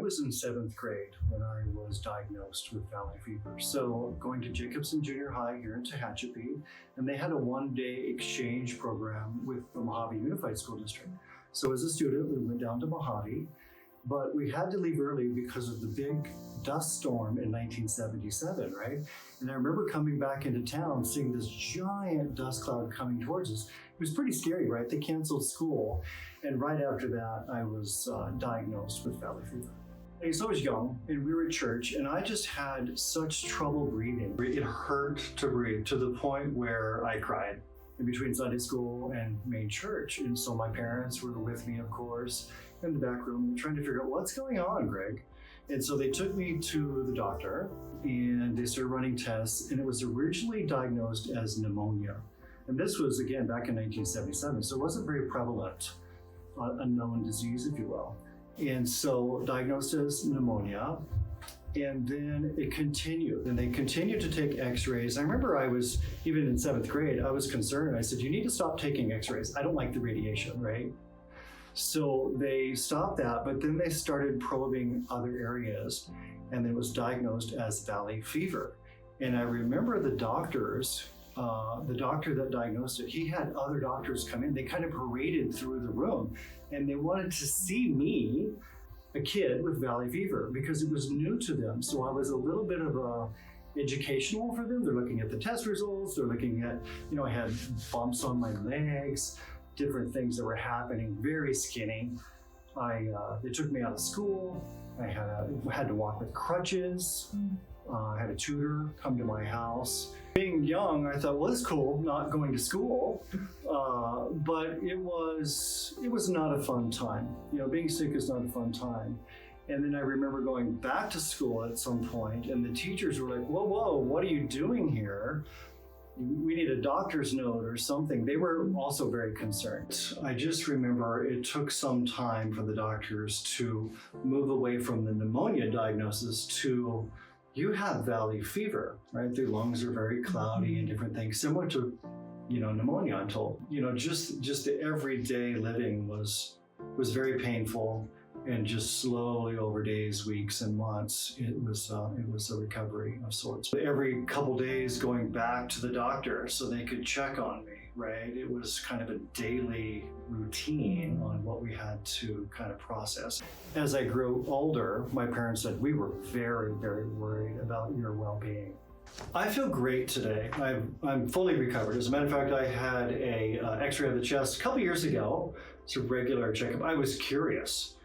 was in 7th grade when I was diagnosed with valley fever. So going to Jacobson Junior High here in Tehachapi, and they had a one-day exchange program with the Mojave Unified School District. So as a student, we went down to Mojave, but we had to leave early because of the big dust storm in 1977, right? And I remember coming back into town, seeing this giant dust cloud coming towards us. It was pretty scary, right? They canceled school. And right after that, I was diagnosed with valley fever. So I was young, and we were at church, and I just had such trouble breathing. It hurt to breathe to the point where I cried in between Sunday school and main church. And so my parents were with me, of course, in the back room, trying to figure out what's going on, Greg. And so they took me to the doctor, and they started running tests, and it was originally diagnosed as pneumonia. And this was, again, back in 1977, so it wasn't very prevalent, a known disease, if you will. And so diagnosed as pneumonia, and then it continued, and they continued to take x-rays. I remember I was, even in 7th grade, I was concerned. I said, you need to stop taking x-rays. I don't like the radiation, right? So they stopped that, but then they started probing other areas, and it was diagnosed as valley fever. And I remember the doctors, the doctor that diagnosed it, he had other doctors come in. They kind of paraded through the room, and they wanted to see me, a kid with valley fever, because it was new to them. So I was a little bit of a educational for them. They're looking at the test results. They're looking at, I had bumps on my legs, different things that were happening, very skinny. They took me out of school. I had to walk with crutches. I had a tutor come to my house. Being young, I thought, well, it's cool not going to school, but it was not a fun time. Being sick is not a fun time. And then I remember going back to school at some point, and the teachers were like, whoa, what are you doing here? We need a doctor's note or something. They were also very concerned. I just remember it took some time for the doctors to move away from the pneumonia diagnosis to, you have valley fever, right? The lungs are very cloudy and different things, similar to, pneumonia, I'm told. Just the everyday living was very painful. And just slowly over days, weeks, and months, it was a recovery of sorts. Every couple days going back to the doctor so they could check on me, right? It was kind of a daily routine on what we had to kind of process. As I grew older, my parents said, we were very, very worried about your well-being. I feel great today. I'm fully recovered. As a matter of fact, I had a x-ray of the chest a couple years ago. It's a regular checkup. I was curious.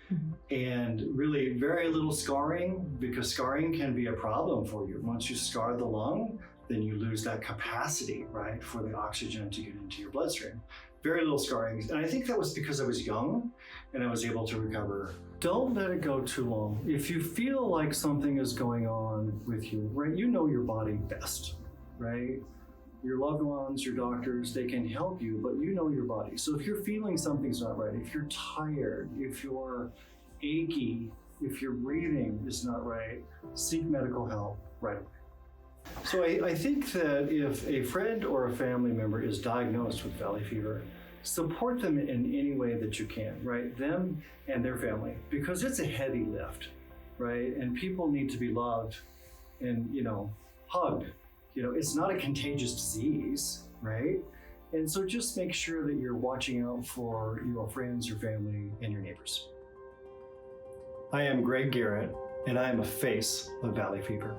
And really very little scarring, because scarring can be a problem for you. Once you scar the lung, then you lose that capacity, right, for the oxygen to get into your bloodstream. Very little scarring. And I think that was because I was young and I was able to recover. Don't let it go too long. If you feel like something is going on with you, right, you know your body best, right? Your loved ones, your doctors, they can help you, but you know your body. So if you're feeling something's not right, if you're tired, if you're achy, if your breathing is not right, seek medical help right away. So I think that if a friend or a family member is diagnosed with valley fever, support them in any way that you can, right? Them and their family, because it's a heavy lift, right? And people need to be loved and, hugged. It's not a contagious disease, right? And so just make sure that you're watching out for your friends, your family, and your neighbors. I am Greg Garrett, and I am a face of valley fever.